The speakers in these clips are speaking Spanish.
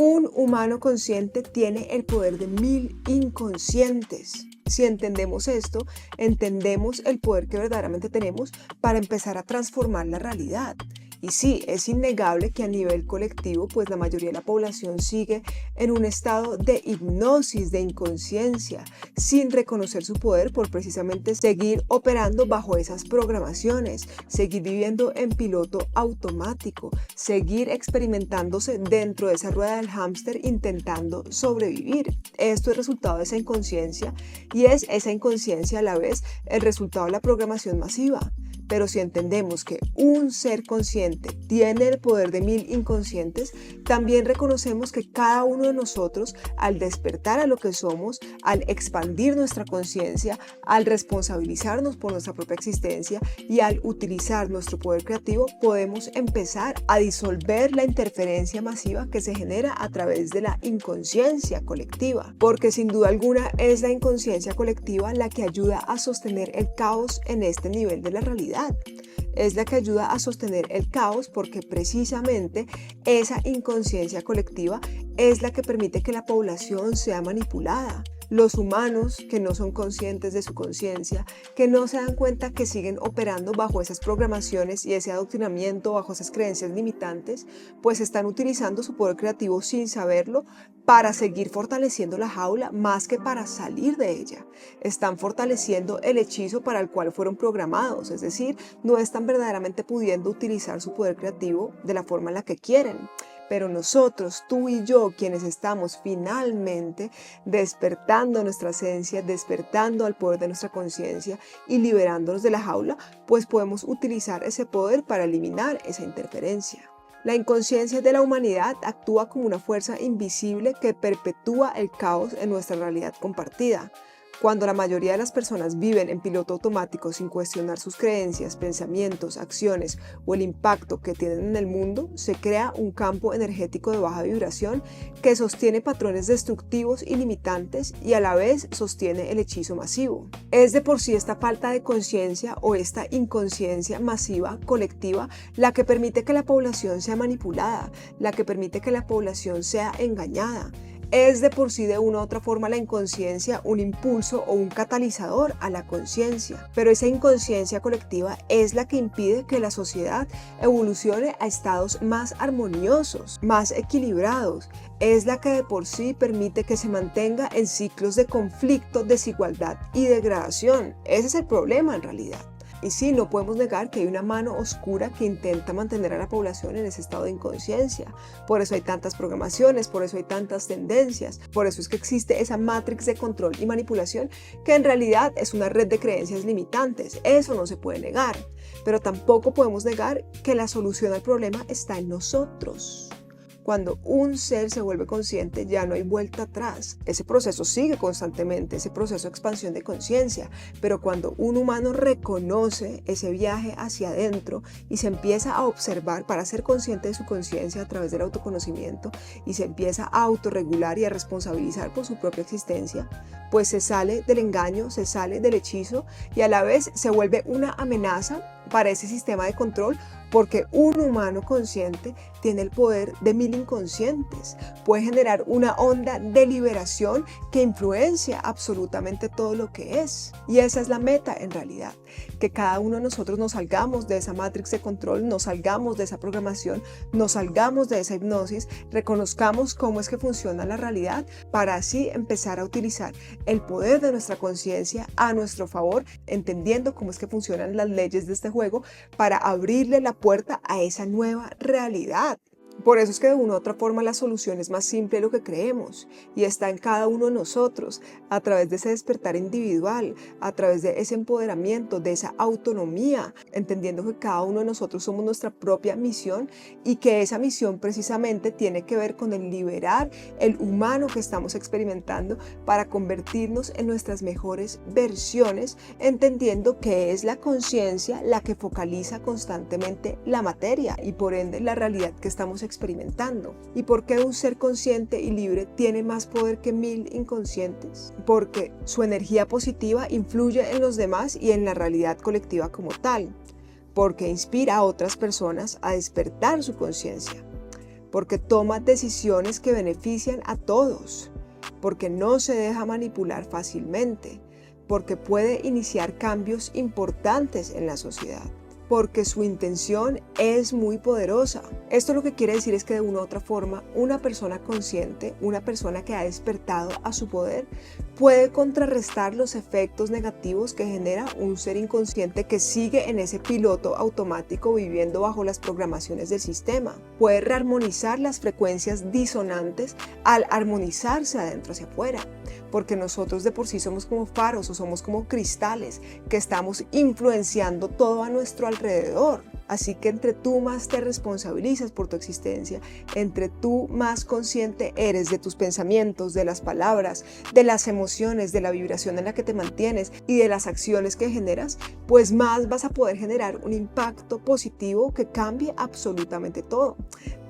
Un humano consciente tiene el poder de 1000 inconscientes. Si entendemos esto, entendemos el poder que verdaderamente tenemos para empezar a transformar la realidad. Y sí, es innegable que a nivel colectivo, pues la mayoría de la población sigue en un estado de hipnosis, de inconsciencia, sin reconocer su poder por precisamente seguir operando bajo esas programaciones, seguir viviendo en piloto automático, seguir experimentándose dentro de esa rueda del hámster intentando sobrevivir. Esto es resultado de esa inconsciencia y es esa inconsciencia a la vez el resultado de la programación masiva. Pero si entendemos que un ser consciente tiene el poder de 1000 inconscientes, también reconocemos que cada uno de nosotros, al despertar a lo que somos, al expandir nuestra conciencia, al responsabilizarnos por nuestra propia existencia y al utilizar nuestro poder creativo, podemos empezar a disolver la interferencia masiva que se genera a través de la inconsciencia colectiva. Porque sin duda alguna es la inconsciencia colectiva la que ayuda a sostener el caos en este nivel de la realidad. Es la que ayuda a sostener el caos porque precisamente esa inconsciencia colectiva es la que permite que la población sea manipulada. Los humanos que no son conscientes de su conciencia, que no se dan cuenta que siguen operando bajo esas programaciones y ese adoctrinamiento, bajo esas creencias limitantes, pues están utilizando su poder creativo sin saberlo para seguir fortaleciendo la jaula más que para salir de ella. Están fortaleciendo el hechizo para el cual fueron programados, es decir, no están verdaderamente pudiendo utilizar su poder creativo de la forma en la que quieren. Pero nosotros, tú y yo, quienes estamos finalmente despertando nuestra esencia, despertando al poder de nuestra conciencia y liberándonos de la jaula, pues podemos utilizar ese poder para eliminar esa interferencia. La inconsciencia de la humanidad actúa como una fuerza invisible que perpetúa el caos en nuestra realidad compartida. Cuando la mayoría de las personas viven en piloto automático sin cuestionar sus creencias, pensamientos, acciones o el impacto que tienen en el mundo, se crea un campo energético de baja vibración que sostiene patrones destructivos y limitantes y a la vez sostiene el hechizo masivo. Es de por sí esta falta de conciencia o esta inconsciencia masiva colectiva la que permite que la población sea manipulada, la que permite que la población sea engañada. Es de por sí de una u otra forma la inconsciencia un impulso o un catalizador a la conciencia, pero esa inconsciencia colectiva es la que impide que la sociedad evolucione a estados más armoniosos, más equilibrados. Es la que de por sí permite que se mantenga en ciclos de conflicto, desigualdad y degradación. Ese es el problema en realidad. Y sí, no podemos negar que hay una mano oscura que intenta mantener a la población en ese estado de inconsciencia. Por eso hay tantas programaciones, por eso hay tantas tendencias, por eso es que existe esa matrix de control y manipulación que en realidad es una red de creencias limitantes. Eso no se puede negar, pero tampoco podemos negar que la solución al problema está en nosotros. Cuando un ser se vuelve consciente, ya no hay vuelta atrás. Ese proceso sigue constantemente, ese proceso de expansión de conciencia. Pero cuando un humano reconoce ese viaje hacia adentro y se empieza a observar para ser consciente de su conciencia a través del autoconocimiento y se empieza a autorregular y a responsabilizar por su propia existencia, pues se sale del engaño, se sale del hechizo y a la vez se vuelve una amenaza para ese sistema de control, porque un humano consciente tiene el poder de 1000 inconscientes. Puede generar una onda de liberación que influencia absolutamente todo lo que es. Y esa es la meta en realidad, que cada uno de nosotros nos salgamos de esa matrix de control, nos salgamos de esa programación, nos salgamos de esa hipnosis, reconozcamos cómo es que funciona la realidad para así empezar a utilizar el poder de nuestra conciencia a nuestro favor, entendiendo cómo es que funcionan las leyes de este juego para abrirle la puerta a esa nueva realidad. Por eso es que de una u otra forma la solución es más simple de lo que creemos y está en cada uno de nosotros a través de ese despertar individual, a través de ese empoderamiento, de esa autonomía, entendiendo que cada uno de nosotros somos nuestra propia misión y que esa misión precisamente tiene que ver con el liberar el humano que estamos experimentando para convertirnos en nuestras mejores versiones, entendiendo que es la conciencia la que focaliza constantemente la materia y por ende la realidad que estamos experimentando. ¿Y por qué un ser consciente y libre tiene más poder que 1000 inconscientes? Porque su energía positiva influye en los demás y en la realidad colectiva como tal, porque inspira a otras personas a despertar su conciencia. porque toma decisiones que benefician a todos, porque no se deja manipular fácilmente, porque puede iniciar cambios importantes en la sociedad, porque su intención es muy poderosa. Esto lo que quiere decir es que de una u otra forma, una persona consciente, una persona que ha despertado a su poder, puede contrarrestar los efectos negativos que genera un ser inconsciente que sigue en ese piloto automático viviendo bajo las programaciones del sistema. Puede rearmonizar las frecuencias disonantes al armonizarse adentro hacia afuera, porque nosotros de por sí somos como faros o somos como cristales que estamos influenciando todo a nuestro alrededor. Así que entre tú más te responsabilizas por tu existencia, entre tú más consciente eres de tus pensamientos, de las palabras, de las emociones, de la vibración en la que te mantienes y de las acciones que generas, pues más vas a poder generar un impacto positivo que cambie absolutamente todo.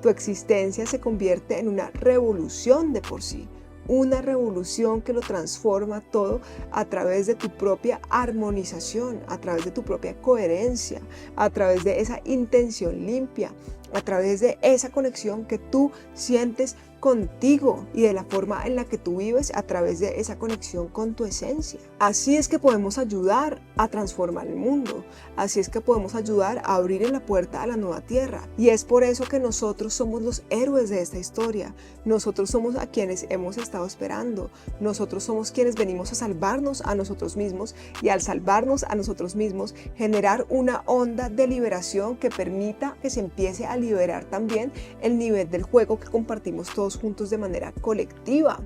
Tu existencia se convierte en una revolución de por sí. Una revolución que lo transforma todo a través de tu propia armonización, a través de tu propia coherencia, a través de esa intención limpia, a través de esa conexión que tú sientes contigo y de la forma en la que tú vives a través de esa conexión con tu esencia. Así es que podemos ayudar a transformar el mundo, así es que podemos ayudar a abrir la puerta a la nueva tierra, y es por eso que nosotros somos los héroes de esta historia. Nosotros somos a quienes hemos estado esperando, nosotros somos quienes venimos a salvarnos a nosotros mismos, y al salvarnos a nosotros mismos generar una onda de liberación que permita que se empiece a liberar también el nivel del juego que compartimos todos juntos de manera colectiva.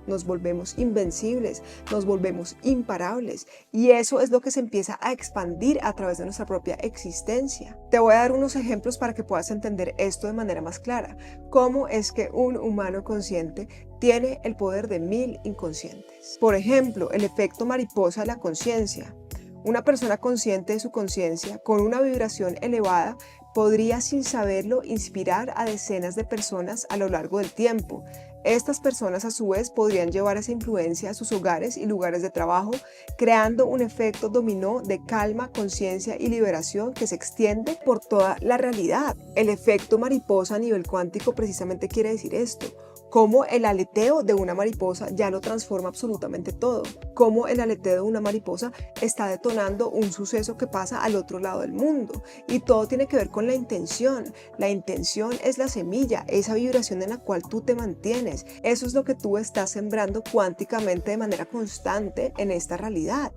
Nos volvemos invencibles, nos volvemos imparables, y eso es lo que se empieza a expandir a través de nuestra propia existencia. Te voy a dar unos ejemplos para que puedas entender esto de manera más clara. ¿Cómo es que un humano consciente tiene el poder de 1000 inconscientes? Por ejemplo, el efecto mariposa de la conciencia. Una persona consciente de su conciencia, con una vibración elevada, podría sin saberlo inspirar a decenas de personas a lo largo del tiempo. Estas personas a su vez podrían llevar esa influencia a sus hogares y lugares de trabajo, creando un efecto dominó de calma, conciencia y liberación que se extiende por toda la realidad. El efecto mariposa a nivel cuántico precisamente quiere decir esto. Cómo el aleteo de una mariposa ya lo transforma absolutamente todo. Cómo el aleteo de una mariposa está detonando un suceso que pasa al otro lado del mundo. Y todo tiene que ver con la intención. La intención es la semilla, esa vibración en la cual tú te mantienes. Eso es lo que tú estás sembrando cuánticamente de manera constante en esta realidad.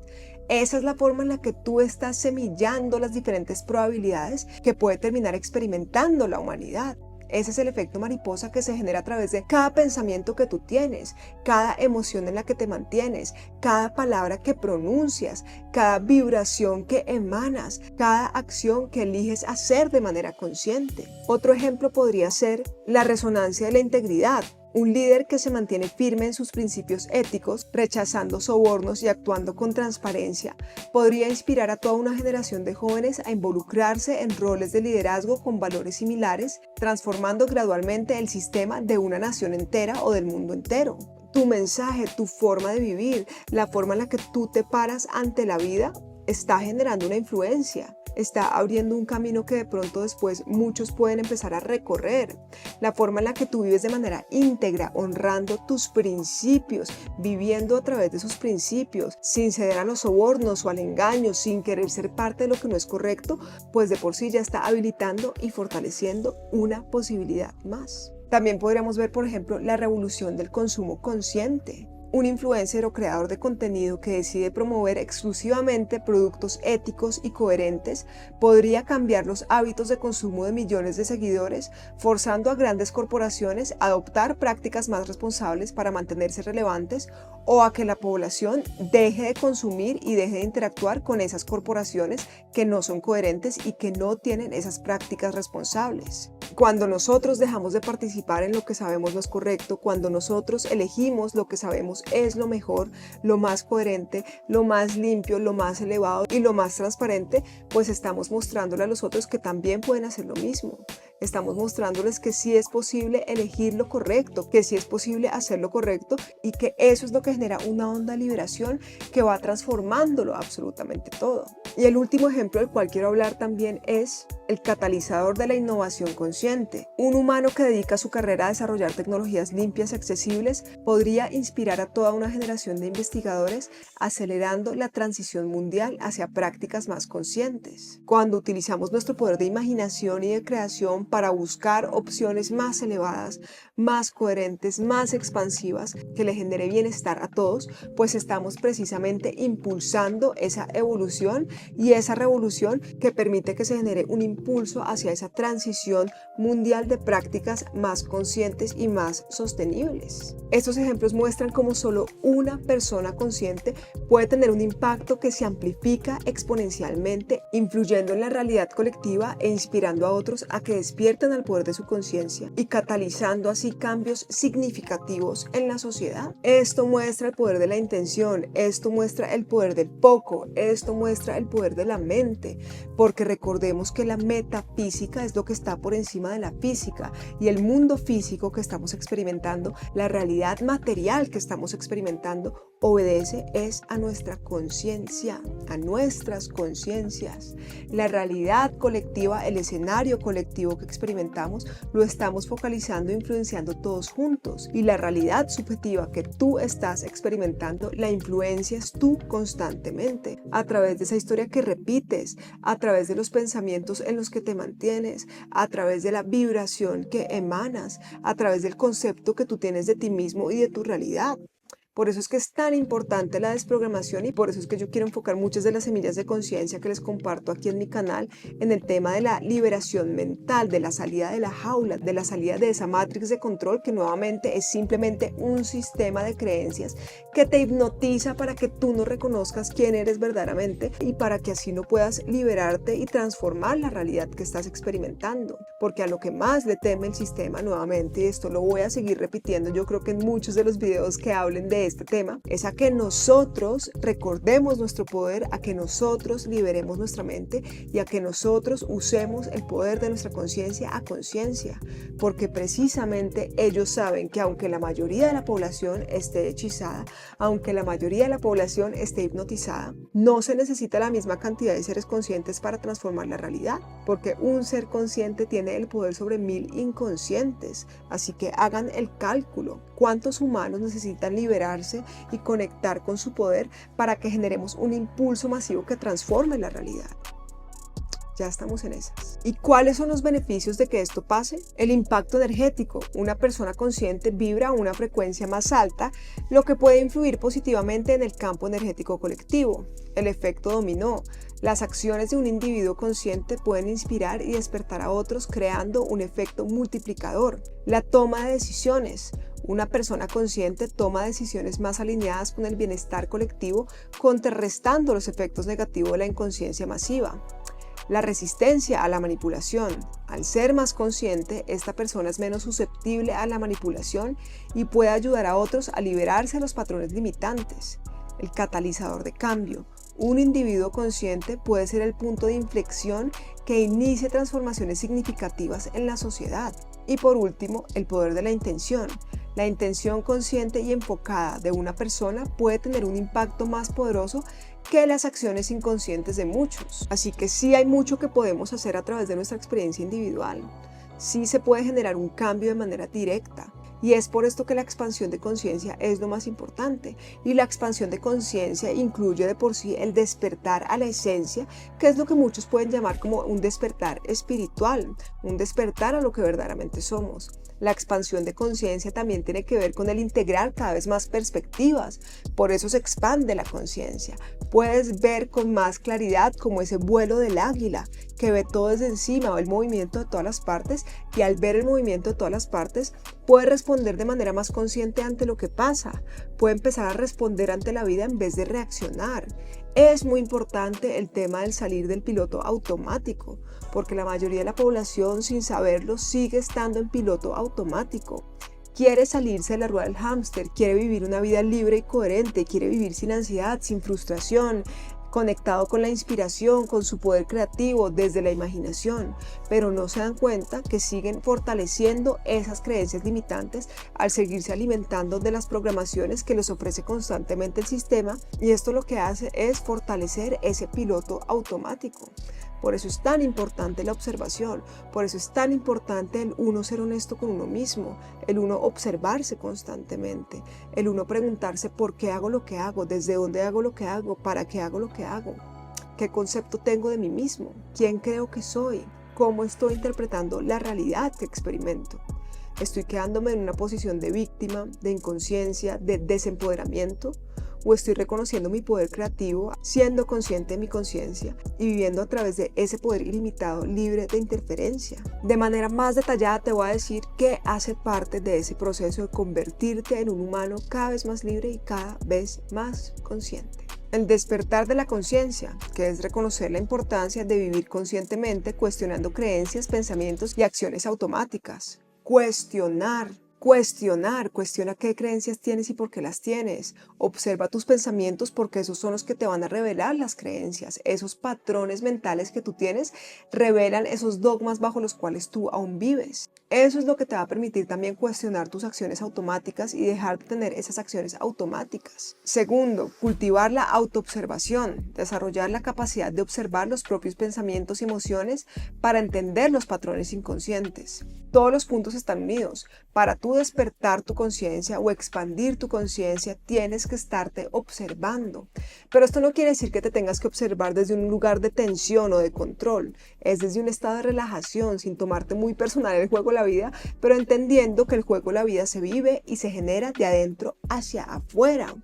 Esa es la forma en la que tú estás semillando las diferentes probabilidades que puede terminar experimentando la humanidad. Ese es el efecto mariposa que se genera a través de cada pensamiento que tú tienes, cada emoción en la que te mantienes, cada palabra que pronuncias, cada vibración que emanas, cada acción que eliges hacer de manera consciente. Otro ejemplo podría ser la resonancia de la integridad. Un líder que se mantiene firme en sus principios éticos, rechazando sobornos y actuando con transparencia, podría inspirar a toda una generación de jóvenes a involucrarse en roles de liderazgo con valores similares, transformando gradualmente el sistema de una nación entera o del mundo entero. Tu mensaje, tu forma de vivir, la forma en la que tú te paras ante la vida, está generando una influencia. Está abriendo un camino que de pronto después muchos pueden empezar a recorrer. La forma en la que tú vives de manera íntegra, honrando tus principios, viviendo a través de esos principios, sin ceder a los sobornos o al engaño, sin querer ser parte de lo que no es correcto, pues de por sí ya está habilitando y fortaleciendo una posibilidad más. También podríamos ver, por ejemplo, la revolución del consumo consciente. Un influencer o creador de contenido que decide promover exclusivamente productos éticos y coherentes podría cambiar los hábitos de consumo de millones de seguidores, forzando a grandes corporaciones a adoptar prácticas más responsables para mantenerse relevantes, o a que la población deje de consumir y deje de interactuar con esas corporaciones que no son coherentes y que no tienen esas prácticas responsables. Cuando nosotros dejamos de participar en lo que sabemos no es correcto, cuando nosotros elegimos lo que sabemos es lo mejor, lo más coherente, lo más limpio, lo más elevado y lo más transparente, pues estamos mostrándole a los otros que también pueden hacer lo mismo, Estamos mostrándoles que sí es posible elegir lo correcto, que sí es posible hacer lo correcto y que eso es lo que genera una onda de liberación que va transformándolo absolutamente todo. Y el último ejemplo del cual quiero hablar también es el catalizador de la innovación consciente. Un humano que dedica su carrera a desarrollar tecnologías limpias y accesibles podría inspirar a toda una generación de investigadores acelerando la transición mundial hacia prácticas más conscientes. Cuando utilizamos nuestro poder de imaginación y de creación para buscar opciones más elevadas, más coherentes, más expansivas, que le genere bienestar a todos, pues estamos precisamente impulsando esa evolución y esa revolución que permite que se genere un impulso hacia esa transición mundial de prácticas más conscientes y más sostenibles. Estos ejemplos muestran cómo solo una persona consciente puede tener un impacto que se amplifica exponencialmente, influyendo en la realidad colectiva e inspirando a otros a que despierten al poder de su conciencia y catalizando así cambios significativos en la sociedad. Esto muestra el poder de la intención, esto muestra el poder del poco, esto muestra el poder de la mente, porque recordemos que la metafísica es lo que está por encima de la física y el mundo físico que estamos experimentando, la realidad material que estamos experimentando, obedece es a nuestra conciencia, a nuestras conciencias. La realidad colectiva, el escenario colectivo que experimentamos, lo estamos focalizando e influenciando todos juntos. Y la realidad subjetiva que tú estás experimentando, la influencias tú constantemente, a través de esa historia que repites, a través de los pensamientos en los que te mantienes, a través de la vibración que emanas, a través del concepto que tú tienes de ti mismo y de tu realidad. Por eso es que es tan importante la desprogramación y por eso es que yo quiero enfocar muchas de las semillas de conciencia que les comparto aquí en mi canal en el tema de la liberación mental, de la salida de la jaula, de la salida de esa matrix de control que nuevamente es simplemente un sistema de creencias que te hipnotiza para que tú no reconozcas quién eres verdaderamente y para que así no puedas liberarte y transformar la realidad que estás experimentando. Porque a lo que más le teme el sistema, nuevamente, y esto lo voy a seguir repitiendo, yo creo que en muchos de los videos que hablen de este tema, es a que nosotros recordemos nuestro poder, a que nosotros liberemos nuestra mente y a que nosotros usemos el poder de nuestra conciencia a conciencia, porque precisamente ellos saben que aunque la mayoría de la población esté hechizada, aunque la mayoría de la población esté hipnotizada, no se necesita la misma cantidad de seres conscientes para transformar la realidad, porque un ser consciente tiene el poder sobre 1000 inconscientes, así que hagan el cálculo. ¿Cuántos humanos necesitan liberarse y conectar con su poder para que generemos un impulso masivo que transforme la realidad? Ya estamos en esas. ¿Y cuáles son los beneficios de que esto pase? El impacto energético. Una persona consciente vibra a una frecuencia más alta, lo que puede influir positivamente en el campo energético colectivo. El efecto dominó. Las acciones de un individuo consciente pueden inspirar y despertar a otros, creando un efecto multiplicador. La toma de decisiones. Una persona consciente toma decisiones más alineadas con el bienestar colectivo, contrarrestando los efectos negativos de la inconsciencia masiva. La resistencia a la manipulación. Al ser más consciente, esta persona es menos susceptible a la manipulación y puede ayudar a otros a liberarse de los patrones limitantes. El catalizador de cambio. Un individuo consciente puede ser el punto de inflexión que inicie transformaciones significativas en la sociedad. Y por último, el poder de la intención. La intención consciente y enfocada de una persona puede tener un impacto más poderoso que las acciones inconscientes de muchos. Así que sí hay mucho que podemos hacer a través de nuestra experiencia individual. Sí se puede generar un cambio de manera directa. Y es por esto que la expansión de conciencia es lo más importante. Y la expansión de conciencia incluye de por sí el despertar a la esencia, que es lo que muchos pueden llamar como un despertar espiritual, un despertar a lo que verdaderamente somos. La expansión de conciencia también tiene que ver con el integrar cada vez más perspectivas, por eso se expande la conciencia. Puedes ver con más claridad como ese vuelo del águila, que ve todo desde encima, ve el movimiento de todas las partes y al ver el movimiento de todas las partes puede responder de manera más consciente ante lo que pasa, puede empezar a responder ante la vida en vez de reaccionar. Es muy importante el tema del salir del piloto automático, porque la mayoría de la población, sin saberlo, sigue estando en piloto automático. Quiere salirse de la rueda del hámster, quiere vivir una vida libre y coherente, quiere vivir sin ansiedad, sin frustración, conectado con la inspiración, con su poder creativo desde la imaginación, pero no se dan cuenta que siguen fortaleciendo esas creencias limitantes al seguirse alimentando de las programaciones que les ofrece constantemente el sistema, y esto lo que hace es fortalecer ese piloto automático. Por eso es tan importante la observación, por eso es tan importante el uno ser honesto con uno mismo, el uno observarse constantemente, el uno preguntarse por qué hago lo que hago, desde dónde hago lo que hago, para qué hago lo que hago, qué concepto tengo de mí mismo, quién creo que soy, cómo estoy interpretando la realidad que experimento. ¿Estoy quedándome en una posición de víctima, de inconsciencia, de desempoderamiento? ¿O estoy reconociendo mi poder creativo, siendo consciente de mi conciencia y viviendo a través de ese poder ilimitado, libre de interferencia? De manera más detallada te voy a decir qué hace parte de ese proceso de convertirte en un humano cada vez más libre y cada vez más consciente. El despertar de la conciencia, que es reconocer la importancia de vivir conscientemente cuestionando creencias, pensamientos y acciones automáticas. Cuestiona qué creencias tienes y por qué las tienes. Observa tus pensamientos porque esos son los que te van a revelar las creencias. Esos patrones mentales que tú tienes revelan esos dogmas bajo los cuales tú aún vives. Eso es lo que te va a permitir también cuestionar tus acciones automáticas y dejar de tener esas acciones automáticas. Segundo, cultivar la autoobservación, desarrollar la capacidad de observar los propios pensamientos y emociones para entender los patrones inconscientes. Todos los puntos están unidos. Para tú despertar tu conciencia o expandir tu conciencia, tienes que estarte observando. Pero esto no quiere decir que te tengas que observar desde un lugar de tensión o de control. Es desde un estado de relajación, sin tomarte muy personal el juego de la vida, pero entendiendo que el juego de la vida se vive y se genera de adentro hacia afuera.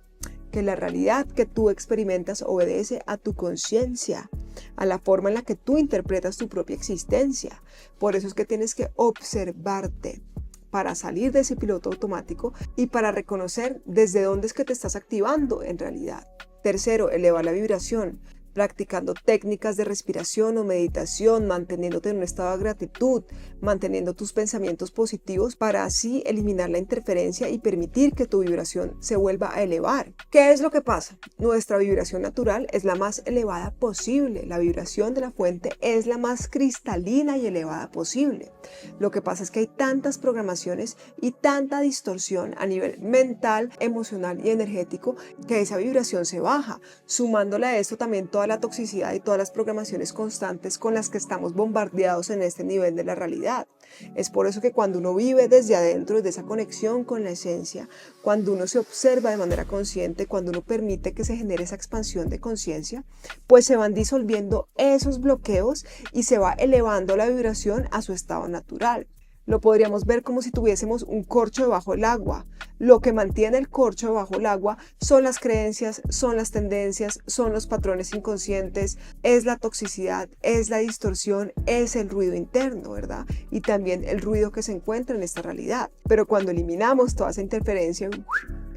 Que la realidad que tú experimentas obedece a tu conciencia, a la forma en la que tú interpretas tu propia existencia. Por eso es que tienes que observarte para salir de ese piloto automático y para reconocer desde dónde es que te estás activando en realidad. Tercero, eleva la vibración, practicando técnicas de respiración o meditación, manteniéndote en un estado de gratitud, manteniendo tus pensamientos positivos para así eliminar la interferencia y permitir que tu vibración se vuelva a elevar. ¿Qué es lo que pasa? Nuestra vibración natural es la más elevada posible, la vibración de la fuente es la más cristalina y elevada posible. Lo que pasa es que hay tantas programaciones y tanta distorsión a nivel mental, emocional y energético que esa vibración se baja, sumándole a esto también toda la toxicidad y todas las programaciones constantes con las que estamos bombardeados en este nivel de la realidad. Es por eso que cuando uno vive desde adentro, desde esa conexión con la esencia, cuando uno se observa de manera consciente, cuando uno permite que se genere esa expansión de conciencia, pues se van disolviendo esos bloqueos y se va elevando la vibración a su estado natural. Lo podríamos ver como si tuviésemos un corcho debajo del agua. Lo que mantiene el corcho debajo del agua son las creencias, son las tendencias, son los patrones inconscientes, es la toxicidad, es la distorsión, es el ruido interno, ¿verdad? Y también el ruido que se encuentra en esta realidad. Pero cuando eliminamos toda esa interferencia,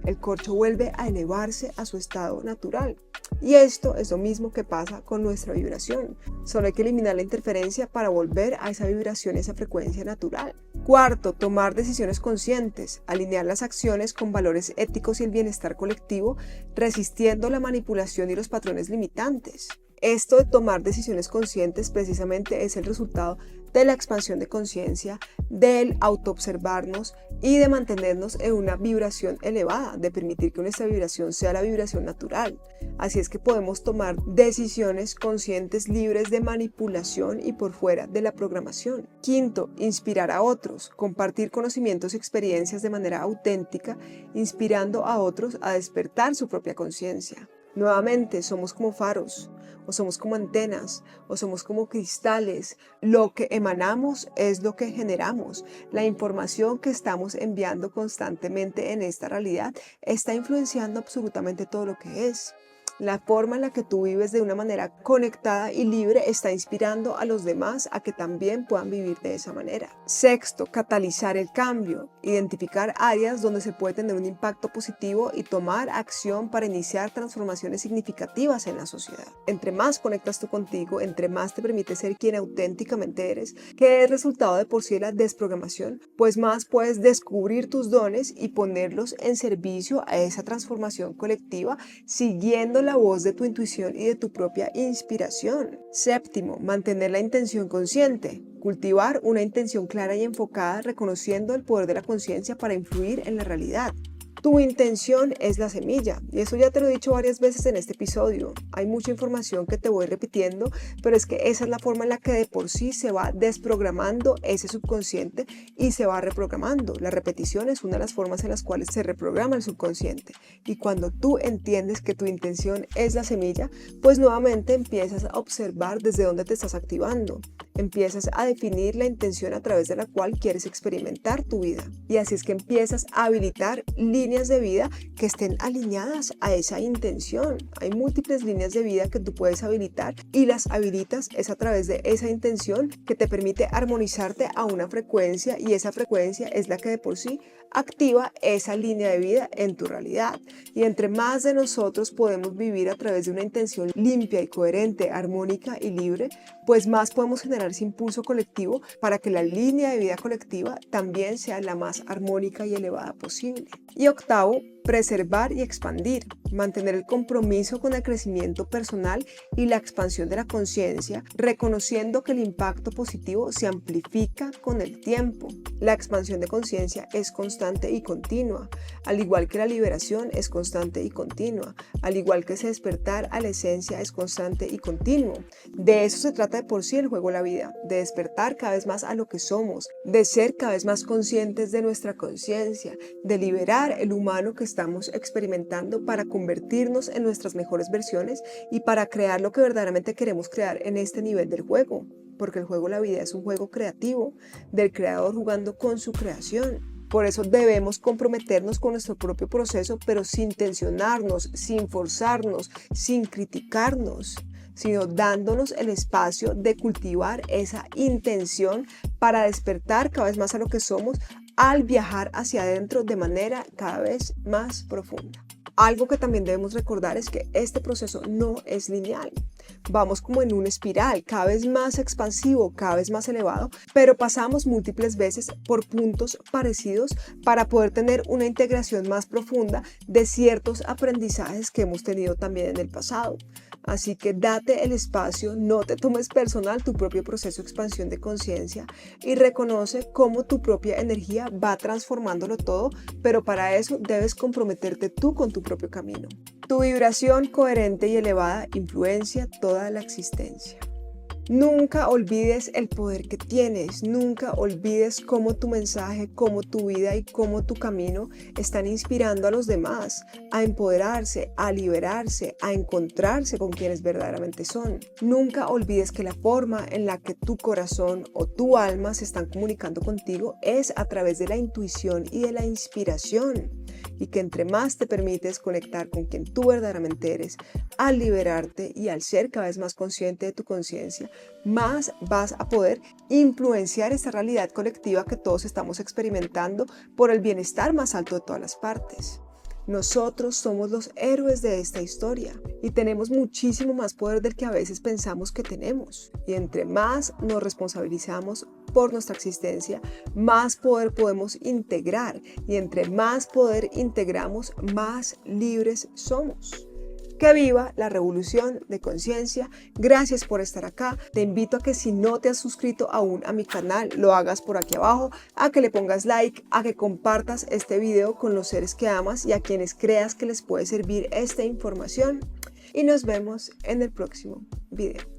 el corcho vuelve a elevarse a su estado natural. Y esto es lo mismo que pasa con nuestra vibración. Solo hay que eliminar la interferencia para volver a esa vibración, esa frecuencia natural. Cuarto, tomar decisiones conscientes, alinear las acciones con valores éticos y el bienestar colectivo, resistiendo la manipulación y los patrones limitantes. Esto de tomar decisiones conscientes precisamente es el resultado de la expansión de conciencia, del autoobservarnos y de mantenernos en una vibración elevada, de permitir que nuestra vibración sea la vibración natural. Así es que podemos tomar decisiones conscientes libres de manipulación y por fuera de la programación. Quinto, inspirar a otros, compartir conocimientos y experiencias de manera auténtica, inspirando a otros a despertar su propia conciencia. Nuevamente, somos como faros, o somos como antenas, o somos como cristales. Lo que emanamos es lo que generamos. La información que estamos enviando constantemente en esta realidad está influenciando absolutamente todo lo que es. La forma en la que tú vives de una manera conectada y libre está inspirando a los demás a que también puedan vivir de esa manera. Sexto, catalizar el cambio, identificar áreas donde se puede tener un impacto positivo y tomar acción para iniciar transformaciones significativas en la sociedad. Entre más conectas tú contigo, entre más te permite ser quien auténticamente eres, que es resultado de por sí de la desprogramación, pues más puedes descubrir tus dones y ponerlos en servicio a esa transformación colectiva, siguiendo la voz de tu intuición y de tu propia inspiración. Séptimo, mantener la intención consciente. Cultivar una intención clara y enfocada, reconociendo el poder de la conciencia para influir en la realidad. Tu intención es la semilla, y eso ya te lo he dicho varias veces en este episodio. Hay mucha información que te voy repitiendo, pero es que esa es la forma en la que de por sí se va desprogramando ese subconsciente y se va reprogramando. La repetición es una de las formas en las cuales se reprograma el subconsciente. Y cuando tú entiendes que tu intención es la semilla, pues nuevamente empiezas a observar desde dónde te estás activando. Empiezas a definir la intención a través de la cual quieres experimentar tu vida. Y así es que empiezas a habilitar líneas de vida que estén alineadas a esa intención. Hay múltiples líneas de vida que tú puedes habilitar y las habilitas es a través de esa intención que te permite armonizarte a una frecuencia, y esa frecuencia es la que de por sí activa esa línea de vida en tu realidad. Y entre más de nosotros podemos vivir a través de una intención limpia y coherente, armónica y libre, pues más podemos generar ese impulso colectivo para que la línea de vida colectiva también sea la más armónica y elevada posible. Y octavo, preservar y expandir, mantener el compromiso con el crecimiento personal y la expansión de la conciencia, reconociendo que el impacto positivo se amplifica con el tiempo. La expansión de conciencia es constante y continua, al igual que la liberación es constante y continua, al igual que ese despertar a la esencia es constante y continuo. De eso se trata de por sí el juego La Vida, de despertar cada vez más a lo que somos, de ser cada vez más conscientes de nuestra conciencia, de liberar el humano que estamos experimentando para convertirnos en nuestras mejores versiones y para crear lo que verdaderamente queremos crear en este nivel del juego, porque el juego La Vida es un juego creativo del creador jugando con su creación. Por eso debemos comprometernos con nuestro propio proceso, pero sin tensionarnos, sin forzarnos, sin criticarnos, sino dándonos el espacio de cultivar esa intención para despertar cada vez más a lo que somos al viajar hacia adentro de manera cada vez más profunda. Algo que también debemos recordar es que este proceso no es lineal. Vamos como en una espiral, cada vez más expansivo, cada vez más elevado, pero pasamos múltiples veces por puntos parecidos para poder tener una integración más profunda de ciertos aprendizajes que hemos tenido también en el pasado. Así que date el espacio, no te tomes personal tu propio proceso de expansión de conciencia y reconoce cómo tu propia energía va transformándolo todo, pero para eso debes comprometerte tú con tu propio camino. Tu vibración coherente y elevada influencia toda la existencia. Nunca olvides el poder que tienes, nunca olvides cómo tu mensaje, cómo tu vida y cómo tu camino están inspirando a los demás a empoderarse, a liberarse, a encontrarse con quienes verdaderamente son. Nunca olvides que la forma en la que tu corazón o tu alma se están comunicando contigo es a través de la intuición y de la inspiración, y que entre más te permites conectar con quien tú verdaderamente eres, al liberarte y al ser cada vez más consciente de tu conciencia, más vas a poder influenciar esta realidad colectiva que todos estamos experimentando por el bienestar más alto de todas las partes. Nosotros somos los héroes de esta historia y tenemos muchísimo más poder del que a veces pensamos que tenemos. Y entre más nos responsabilizamos por nuestra existencia, más poder podemos integrar. Y entre más poder integramos, más libres somos. Que viva la revolución de conciencia. Gracias por estar acá. Te invito a que si no te has suscrito aún a mi canal, lo hagas por aquí abajo, a que le pongas like, a que compartas este video con los seres que amas y a quienes creas que les puede servir esta información. Y nos vemos en el próximo video.